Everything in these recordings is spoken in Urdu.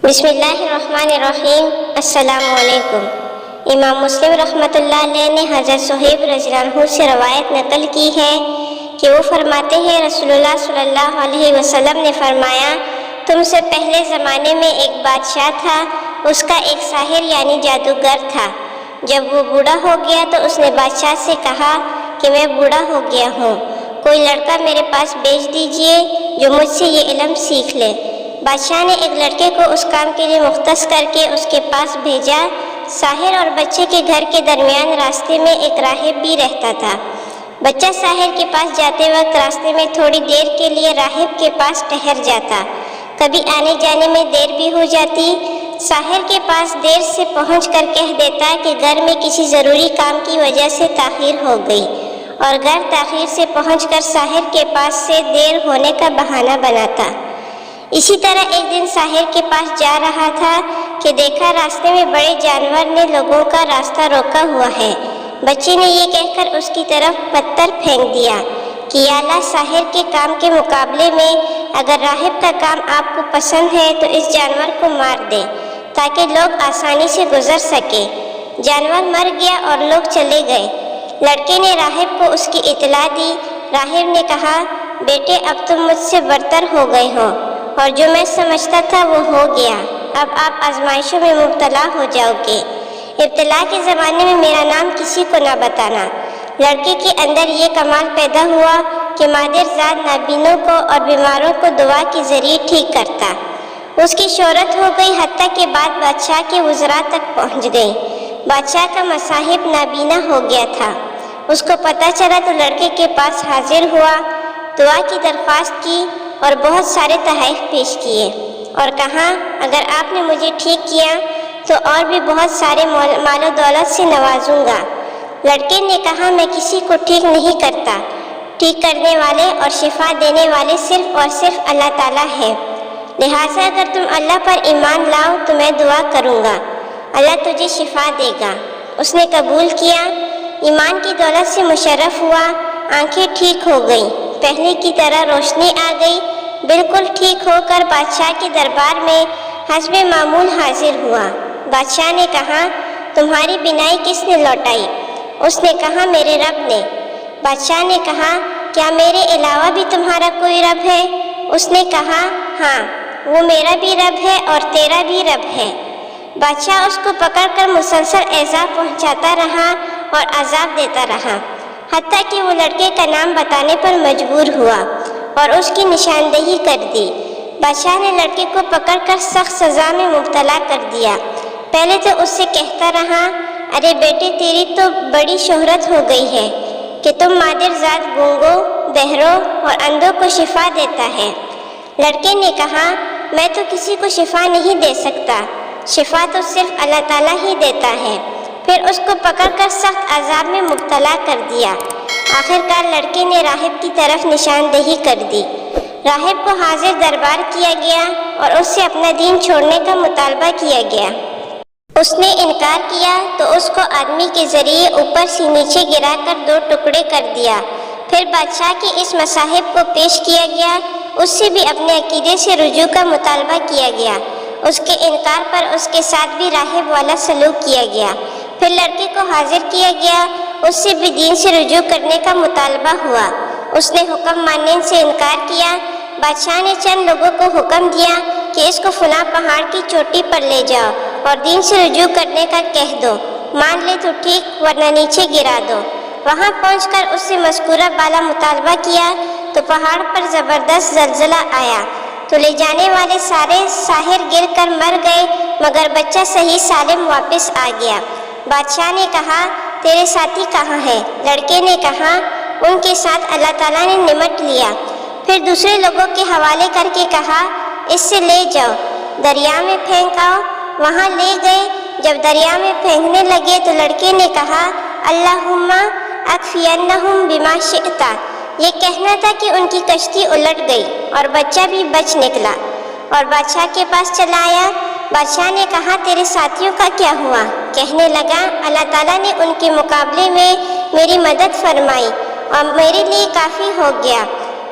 بسم اللہ الرحمن الرحیم۔ السلام علیکم۔ امام مسلم رحمۃ اللہ علیہ نے حضرت صہیب رضی اللہ عنہ سے روایت نقل کی ہے کہ وہ فرماتے ہیں رسول اللہ صلی اللہ علیہ وسلم نے فرمایا، تم سے پہلے زمانے میں ایک بادشاہ تھا، اس کا ایک ساحر یعنی جادوگر تھا۔ جب وہ بوڑھا ہو گیا تو اس نے بادشاہ سے کہا کہ میں بوڑھا ہو گیا ہوں، کوئی لڑکا میرے پاس بھیج دیجئے جو مجھ سے یہ علم سیکھ لے۔ بادشاہ نے ایک لڑکے کو اس کام کے لیے مختص کر کے اس کے پاس بھیجا۔ ساحر اور بچے کے گھر کے درمیان راستے میں ایک راہب بھی رہتا تھا۔ بچہ ساحر کے پاس جاتے وقت راستے میں تھوڑی دیر کے لیے راہب کے پاس ٹھہر جاتا، کبھی آنے جانے میں دیر بھی ہو جاتی۔ ساحر کے پاس دیر سے پہنچ کر کہہ دیتا کہ گھر میں کسی ضروری کام کی وجہ سے تاخیر ہو گئی، اور گھر تاخیر سے پہنچ کر ساحر کے پاس سے دیر ہونے کا بہانہ بناتا۔ اسی طرح ایک دن ساحر کے پاس جا رہا تھا کہ دیکھا راستے میں بڑے جانور نے لوگوں کا راستہ روکا ہوا ہے۔ بچے نے یہ کہہ کر اس کی طرف پتھر پھینک دیا کہ یا اللہ، ساحر کے کام کے مقابلے میں اگر راہب کا کام آپ کو پسند ہے تو اس جانور کو مار دے تاکہ لوگ آسانی سے گزر سکے۔ جانور مر گیا اور لوگ چلے گئے۔ لڑکے نے راہب کو اس کی اطلاع دی۔ راہب نے کہا، بیٹے اب تم مجھ سے برتر ہو گئے ہو، اور جو میں سمجھتا تھا وہ ہو گیا، اب آپ آزمائشوں میں مبتلا ہو جاؤ گے۔ ابتلا کے زمانے میں میرا نام کسی کو نہ بتانا۔ لڑکے کے اندر یہ کمال پیدا ہوا کہ مادر ذات نابینوں کو اور بیماروں کو دعا کے ذریعے ٹھیک کرتا۔ اس کی شہرت ہو گئی، حتیٰ کہ بات بادشاہ کے وزراء تک پہنچ گئی۔ بادشاہ کا مصاحب نابینا ہو گیا تھا۔ اس کو پتہ چلا تو لڑکے کے پاس حاضر ہوا، دعا کی درخواست کی اور بہت سارے تحائف پیش کیے، اور کہا اگر آپ نے مجھے ٹھیک کیا تو اور بھی بہت سارے مال و دولت سے نوازوں گا۔ لڑکے نے کہا، میں کسی کو ٹھیک نہیں کرتا، ٹھیک کرنے والے اور شفا دینے والے صرف اور صرف اللہ تعالیٰ ہے، لہٰذا اگر تم اللہ پر ایمان لاؤ تو میں دعا کروں گا، اللہ تجھے شفا دے گا۔ اس نے قبول کیا، ایمان کی دولت سے مشرف ہوا، آنکھیں ٹھیک ہو گئیں، پہلے کی طرح روشنی آ گئی، بالکل ٹھیک ہو کر بادشاہ کے دربار میں حسب معمول حاضر ہوا۔ بادشاہ نے کہا، تمہاری بینائی کس نے لوٹائی؟ اس نے کہا، میرے رب نے۔ بادشاہ نے کہا، کیا میرے علاوہ بھی تمہارا کوئی رب ہے؟ اس نے کہا، ہاں، وہ میرا بھی رب ہے اور تیرا بھی رب ہے۔ بادشاہ اس کو پکڑ کر مسلسل ایذا پہنچاتا رہا اور عذاب دیتا رہا، حتیٰ کہ وہ لڑکے کا نام بتانے پر مجبور ہوا اور اس کی نشاندہی کر دی۔ بادشاہ نے لڑکے کو پکڑ کر سخت سزا میں مبتلا کر دیا۔ پہلے تو اس سے کہتا رہا، ارے بیٹے، تیری تو بڑی شہرت ہو گئی ہے کہ تم مادر ذات گونگوں، بہروں اور اندھوں کو شفا دیتا ہے۔ لڑکے نے کہا، میں تو کسی کو شفا نہیں دے سکتا، شفا تو صرف اللہ تعالیٰ ہی دیتا ہے۔ پھر اس کو پکڑ کر سخت عذاب میں مبتلا کر دیا۔ آخرکار لڑکے نے راہب کی طرف نشاندہی کر دی۔ راہب کو حاضر دربار کیا گیا اور اس سے اپنا دین چھوڑنے کا مطالبہ کیا گیا۔ اس نے انکار کیا تو اس کو آدمی کے ذریعے اوپر سے نیچے گرا کر 2 ٹکڑے کر دیا۔ پھر بادشاہ کے اس مصاحب کو پیش کیا گیا، اس سے بھی اپنے عقیدے سے رجوع کا مطالبہ کیا گیا۔ اس کے انکار پر اس کے ساتھ بھی راہب والا سلوک کیا گیا۔ پھر لڑکے کو حاضر کیا گیا، اس سے بھی دین سے رجوع کرنے کا مطالبہ ہوا۔ اس نے حکم ماننے سے انکار کیا۔ بادشاہ نے چند لوگوں کو حکم دیا کہ اس کو فلاں پہاڑ کی چوٹی پر لے جاؤ اور دین سے رجوع کرنے کا کہہ دو، مان لے تو ٹھیک ورنہ نیچے گرا دو۔ وہاں پہنچ کر اس سے مذکورہ بالا مطالبہ کیا تو پہاڑ پر زبردست زلزلہ آیا تو لے جانے والے سارے ساحر گر کر مر گئے، مگر بچہ صحیح سالم واپس آ گیا۔ بادشاہ نے کہا، تیرے ساتھی کہاں ہیں؟ لڑکے نے کہا، ان کے ساتھ اللہ تعالیٰ نے نمٹ لیا۔ پھر دوسرے لوگوں کے حوالے کر کے کہا، اس سے لے جاؤ، دریا میں پھینک آؤ۔ وہاں لے گئے۔ جب دریا میں پھینکنے لگے تو لڑکے نے کہا، اللہم اکفینہم بما شئت۔ یہ کہنا تھا کہ ان کی کشتی الٹ گئی اور بچہ بھی بچ نکلا، اور بادشاہ کے پاس چلا آیا۔ بادشاہ نے کہا، تیرے ساتھیوں کا کیا ہوا؟ کہنے لگا، اللہ تعالیٰ نے ان کے مقابلے میں میری مدد فرمائی اور میرے لیے کافی ہو گیا۔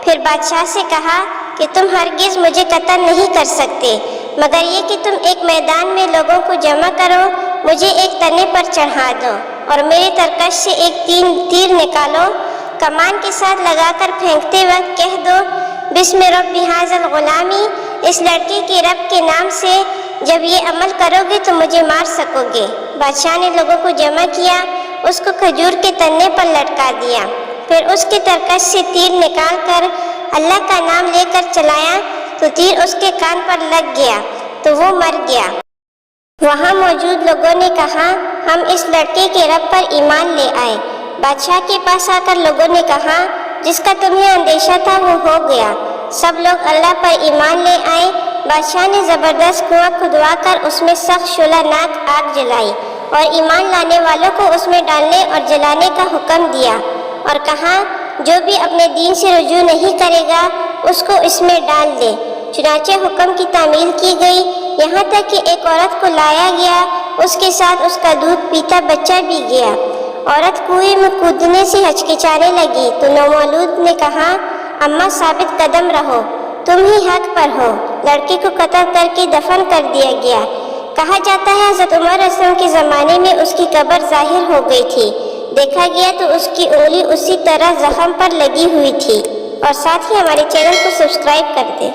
پھر بادشاہ سے کہا کہ تم ہرگز مجھے قتل نہیں کر سکتے، مگر یہ کہ تم ایک میدان میں لوگوں کو جمع کرو، مجھے ایک تنے پر چڑھا دو اور میرے ترکش سے ایک تیر نکالو، کمان کے ساتھ لگا کر پھینکتے وقت کہہ دو بسم رب ھذا الغلام، اس لڑکے کے رب کے نام سے، جب یہ عمل کرو گے تو مجھے مار سکو گے۔ بادشاہ نے لوگوں کو جمع کیا، اس کو کھجور کے تنے پر لٹکا دیا، پھر اس کے ترکش سے تیر نکال کر اللہ کا نام لے کر چلایا تو تیر اس کے کان پر لگ گیا تو وہ مر گیا۔ وہاں موجود لوگوں نے کہا ہم اس لڑکے کے رب پر ایمان لے آئے۔ بادشاہ کے پاس آ کر لوگوں نے کہا جس کا تمہیں اندیشہ تھا وہ ہو گیا۔ سب لوگ اللہ پر ایمان لے آئے۔ بادشاہ نے زبردست کنواں کھدوا کر اس میں سخت شعلہ ناک آگ جلائی اور ایمان لانے والوں کو اس میں ڈالنے اور جلانے کا حکم دیا اور کہا جو بھی اپنے دین سے رجوع نہیں کرے گا اس کو اس میں ڈال دے۔ چنانچہ حکم کی تعمیل کی گئی، یہاں تک کہ ایک عورت کو لایا گیا، اس کے ساتھ اس کا دودھ پیتا بچہ بھی گیا۔ عورت کنویں میں کودنے سے ہچکچانے لگی تو نومولود نے کہا اماں ثابت قدم رہو، تم ہی حق پر ہو۔ لڑکے کو قتل کر کے دفن کر دیا گیا۔ کہا جاتا ہے حضرت عمر ﷺ کے زمانے میں اس کی قبر ظاہر ہو گئی تھی، دیکھا گیا تو اس کی انگلی اسی طرح زخم پر لگی ہوئی تھی۔ اور ساتھ ہی ہمارے چینل کو سبسکرائب کر دیں۔